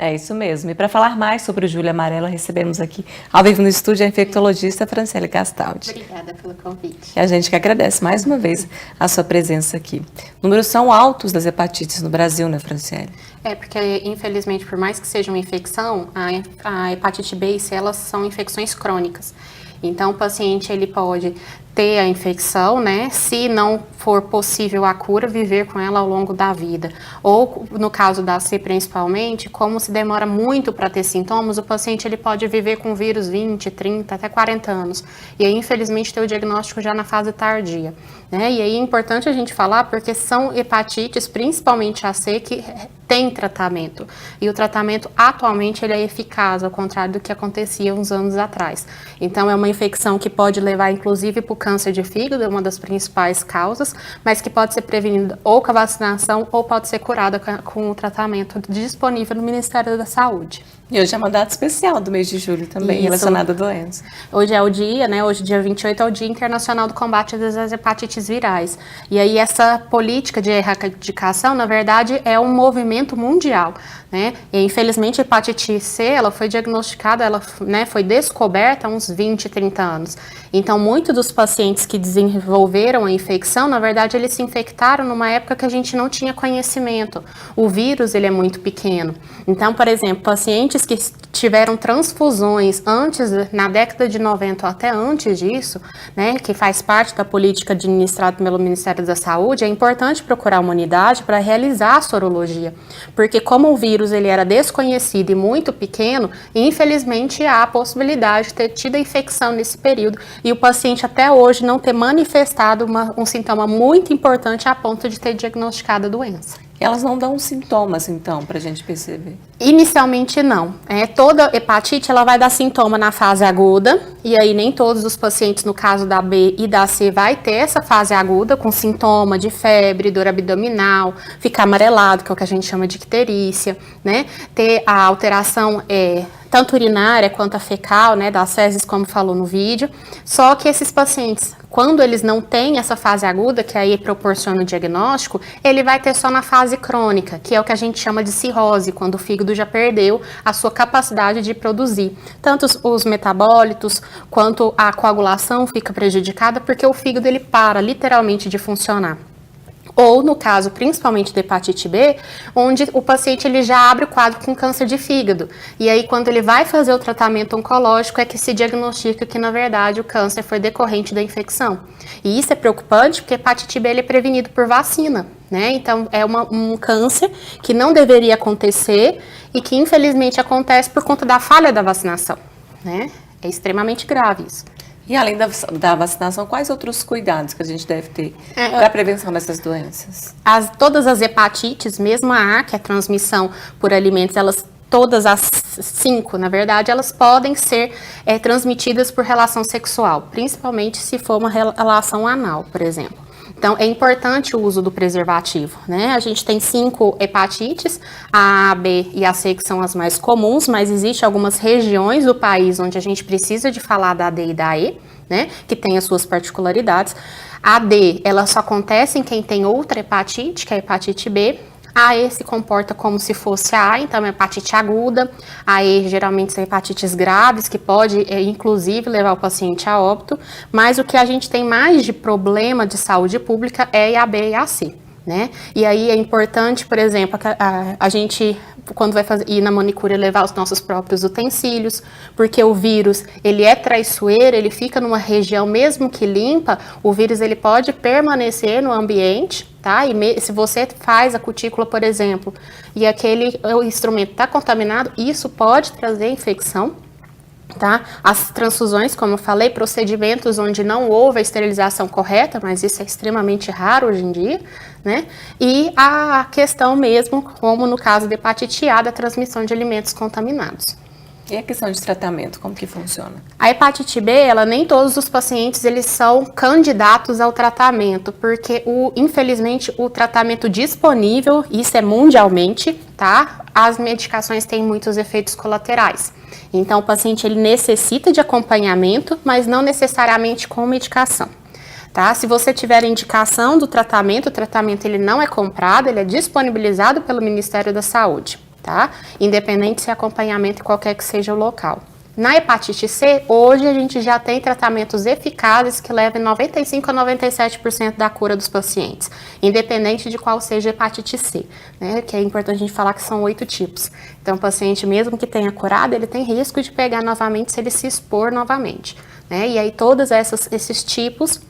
É isso mesmo. E para falar mais sobre o Julho Amarelo, recebemos aqui, ao vivo no estúdio, a infectologista Franciele Castaldi. Obrigada pelo convite. E a gente que agradece mais uma vez a sua presença aqui. Números são altos das hepatites no Brasil, né, Franciele? Porque infelizmente, por mais que seja uma infecção, a hepatite B e C, elas são infecções crônicas. Então, o paciente ele pode ter a infecção, né? Se não for possível a cura, viver com ela ao longo da vida. Ou, no caso da C principalmente, como se demora muito para ter sintomas, o paciente ele pode viver com o vírus 20, 30, até 40 anos. E aí, infelizmente, ter o diagnóstico já na fase tardia. Né? E aí é importante a gente falar porque são hepatites, principalmente a C, que tem tratamento. E o tratamento, atualmente, ele é eficaz, ao contrário do que acontecia uns anos atrás. Então, é uma infecção que pode levar, inclusive, para o câncer de fígado, é uma das principais causas, mas que pode ser prevenida ou com a vacinação ou pode ser curada com o tratamento disponível no Ministério da Saúde. E hoje é uma data especial do mês de julho também, relacionada à doença. Hoje é o dia, né? Hoje, dia 28, é o Dia Internacional do Combate às Hepatites Virais. E aí, essa política de erradicação, na verdade, é um movimento mundial, né? E, infelizmente, a hepatite C, ela foi diagnosticada, ela, né, foi descoberta há uns 20, 30 anos. Então, muitos dos pacientes que desenvolveram a infecção, na verdade, eles se infectaram numa época que a gente não tinha conhecimento. O vírus, ele é muito pequeno. Então, por exemplo, pacientes que tiveram transfusões antes, na década de 90 ou até antes disso, né, que faz parte da política administrada pelo Ministério da Saúde, é importante procurar uma unidade para realizar a sorologia, porque como o vírus ele era desconhecido e muito pequeno, infelizmente há a possibilidade de ter tido a infecção nesse período e o paciente até hoje não ter manifestado um sintoma muito importante a ponto de ter diagnosticado a doença. Elas não dão sintomas, então, para a gente perceber? Inicialmente não. Toda hepatite ela vai dar sintoma na fase aguda, e aí nem todos os pacientes, no caso da B e da C, vai ter essa fase aguda, com sintoma de febre, dor abdominal, ficar amarelado, que é o que a gente chama de icterícia, né? Ter a alteração tanto urinária quanto a fecal, né, das fezes, como falou no vídeo. Só que esses pacientes, quando eles não têm essa fase aguda, que aí proporciona o diagnóstico, ele vai ter só na fase crônica, que é o que a gente chama de cirrose, quando o fígado já perdeu a sua capacidade de produzir. Tanto os metabólitos, quanto a coagulação fica prejudicada, porque o fígado ele para literalmente de funcionar. Ou no caso, principalmente da hepatite B, onde o paciente ele já abre o quadro com câncer de fígado. E aí, quando ele vai fazer o tratamento oncológico, é que se diagnostica que, na verdade, o câncer foi decorrente da infecção. E isso é preocupante, porque a hepatite B ele é prevenido por vacina, né? Então, é um câncer que não deveria acontecer e que, infelizmente, acontece por conta da falha da vacinação, né? É extremamente grave isso. E além da vacinação, quais outros cuidados que a gente deve ter para a prevenção dessas doenças? Todas as hepatites, mesmo a A, que é transmissão por alimentos, todas as 5, na verdade, elas podem ser transmitidas por relação sexual, principalmente se for uma relação anal, por exemplo. Então, é importante o uso do preservativo, né? A gente tem 5 hepatites, a A, B e a C, que são as mais comuns, mas existem algumas regiões do país onde a gente precisa de falar da D e da E, né? Que tem as suas particularidades. A D, ela só acontece em quem tem outra hepatite, que é a hepatite B. A E se comporta como se fosse a A, então é hepatite aguda. A E geralmente são hepatites graves, que pode inclusive levar o paciente a óbito, mas o que a gente tem mais de problema de saúde pública é a B e a C, né? E aí é importante, por exemplo, a gente, quando vai ir na manicure, levar os nossos próprios utensílios, porque o vírus, ele é traiçoeiro, ele fica numa região, mesmo que limpa, o vírus ele pode permanecer no ambiente, tá? E se você faz a cutícula, por exemplo, e o instrumento está contaminado, isso pode trazer infecção, tá? As transfusões, como eu falei, procedimentos onde não houve a esterilização correta, mas isso é extremamente raro hoje em dia, né? E a questão mesmo, como no caso da hepatite A, da transmissão de alimentos contaminados. E a questão de tratamento, como que funciona? A hepatite B, nem todos os pacientes eles são candidatos ao tratamento, porque infelizmente o tratamento disponível, isso é mundialmente, tá? As medicações têm muitos efeitos colaterais. Então o paciente ele necessita de acompanhamento, mas não necessariamente com medicação. Tá? Se você tiver indicação do tratamento, o tratamento ele não é comprado, ele é disponibilizado pelo Ministério da Saúde. tá? Independente se é acompanhamento em qualquer que seja o local. Na hepatite C, hoje a gente já tem tratamentos eficazes que levam 95 a 97% da cura dos pacientes, independente de qual seja a hepatite C, né? Que é importante a gente falar que são 8 tipos. Então, o paciente, mesmo que tenha curado, ele tem risco de pegar novamente se ele se expor novamente, né? E aí, todos esses tipos,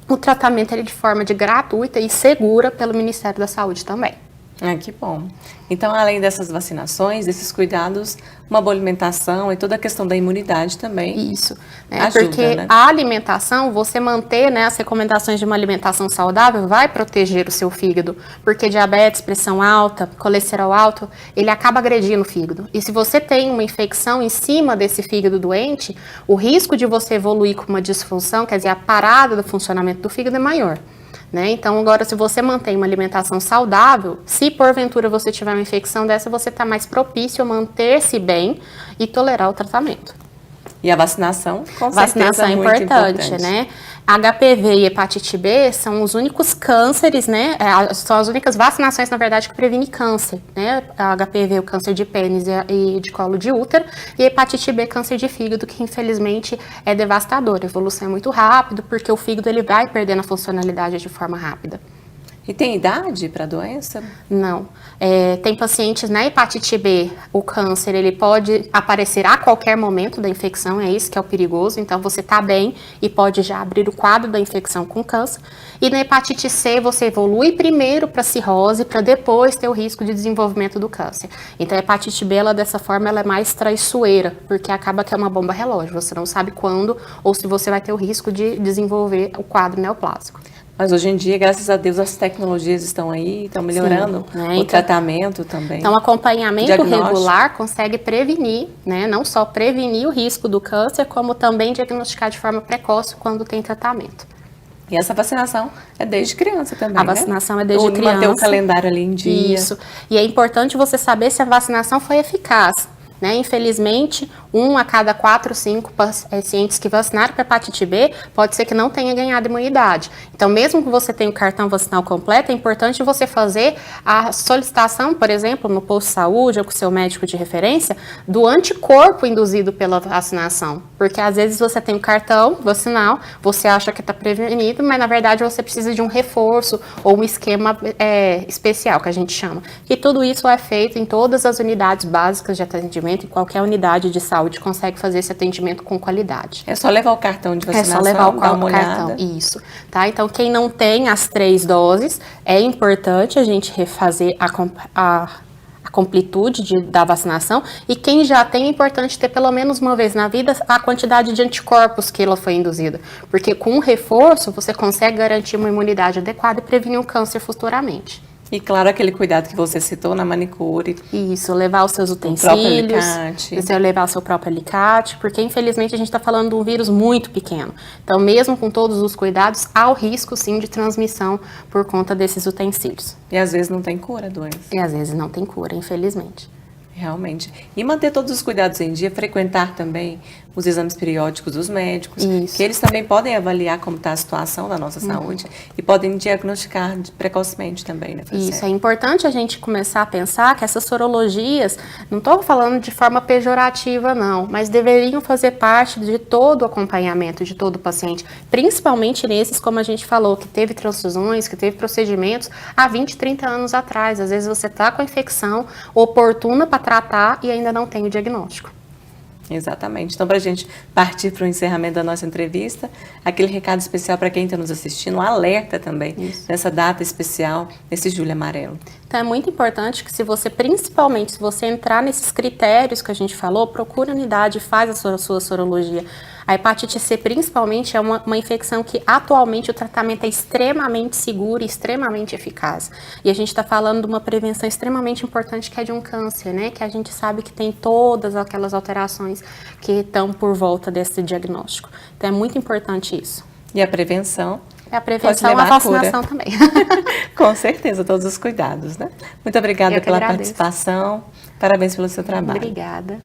o tratamento é de forma gratuita e segura pelo Ministério da Saúde também. Ah, que bom. Então, além dessas vacinações, desses cuidados, uma boa alimentação e toda a questão da imunidade também. Isso, ajuda, porque né? a alimentação, você manter, né, as recomendações de uma alimentação saudável vai proteger o seu fígado, porque diabetes, pressão alta, colesterol alto, ele acaba agredindo o fígado. E se você tem uma infecção em cima desse fígado doente, o risco de você evoluir com uma disfunção, quer dizer, a parada do funcionamento do fígado é maior. Né? Então, agora, se você mantém uma alimentação saudável, se porventura você tiver uma infecção dessa, você está mais propício a manter-se bem e tolerar o tratamento. E a vacinação, com Vacinação certeza, é muito importante, né? HPV e hepatite B são os únicos cânceres, né? São as únicas vacinações, na verdade, que previnem câncer, né? A HPV, o câncer de pênis e de colo de útero, e a hepatite B, câncer de fígado, que infelizmente é devastador. A evolução é muito rápida, porque o fígado ele vai perdendo a funcionalidade de forma rápida. E tem idade para a doença? Não. Tem pacientes na hepatite B, o câncer ele pode aparecer a qualquer momento da infecção, é isso que é o perigoso. Então você está bem e pode já abrir o quadro da infecção com câncer. E na hepatite C você evolui primeiro para cirrose, para depois ter o risco de desenvolvimento do câncer. Então a hepatite B, dessa forma, ela é mais traiçoeira, porque acaba que é uma bomba relógio. Você não sabe quando ou se você vai ter o risco de desenvolver o quadro neoplásico. Mas hoje em dia, graças a Deus, as tecnologias estão aí, estão melhorando. Sim, né? O tratamento também. Então, acompanhamento regular consegue prevenir, né? Não só prevenir o risco do câncer, como também diagnosticar de forma precoce quando tem tratamento. E essa vacinação é desde criança também, A vacinação é desde Ou criança. manter o calendário ali em dia. Isso. E é importante você saber se a vacinação foi eficaz. Né? Infelizmente, 1 a cada 4, 5 pacientes que vacinaram para hepatite B pode ser que não tenha ganhado imunidade. Então, mesmo que você tenha o cartão vacinal completo, é importante você fazer a solicitação, por exemplo, no posto de saúde ou com o seu médico de referência, do anticorpo induzido pela vacinação. Porque às vezes você tem o cartão vacinal, você acha que está prevenido, mas na verdade você precisa de um reforço ou um esquema especial, que a gente chama. E tudo isso é feito em todas as unidades básicas de atendimento, em qualquer unidade de saúde consegue fazer esse atendimento com qualidade. É só levar o cartão de vacinação, é só levar o dar uma cartão, olhada. Isso, tá? Então, quem não tem as 3 doses, é importante a gente refazer a completude da vacinação, e quem já tem, é importante ter pelo menos uma vez na vida a quantidade de anticorpos que ela foi induzida, porque com o reforço você consegue garantir uma imunidade adequada e prevenir um câncer futuramente. E claro, aquele cuidado que você citou na manicure. Isso, levar os seus utensílios, alicate. Levar o seu próprio alicate, porque infelizmente a gente está falando de um vírus muito pequeno. Então, mesmo com todos os cuidados, há o risco sim de transmissão por conta desses utensílios. E às vezes não tem cura a doença. E às vezes não tem cura, infelizmente. Realmente. E manter todos os cuidados em dia, frequentar também os exames periódicos dos médicos, Isso. que eles também podem avaliar como está a situação da nossa saúde e podem diagnosticar precocemente também, né, Franciele? Isso, é importante a gente começar a pensar que essas sorologias, não estou falando de forma pejorativa não, mas deveriam fazer parte de todo o acompanhamento de todo o paciente, principalmente nesses, como a gente falou, que teve transfusões, que teve procedimentos há 20, 30 anos atrás. Às vezes você está com a infecção oportuna para tratar e ainda não tem o diagnóstico. Exatamente. Então, para a gente partir para o encerramento da nossa entrevista, aquele recado especial para quem está nos assistindo, um alerta também nessa data especial, nesse Julho Amarelo. Então, é muito importante que principalmente se você entrar nesses critérios que a gente falou, procura a unidade e faz a sua sorologia. A hepatite C, principalmente, é uma infecção que atualmente o tratamento é extremamente seguro e extremamente eficaz. E a gente está falando de uma prevenção extremamente importante, que é de um câncer, né? Que a gente sabe que tem todas aquelas alterações que estão por volta desse diagnóstico. Então, é muito importante isso. E a prevenção? A prevenção e a vacinação também. Com certeza, todos os cuidados, né? Muito obrigada pela participação. Parabéns pelo seu trabalho. Obrigada.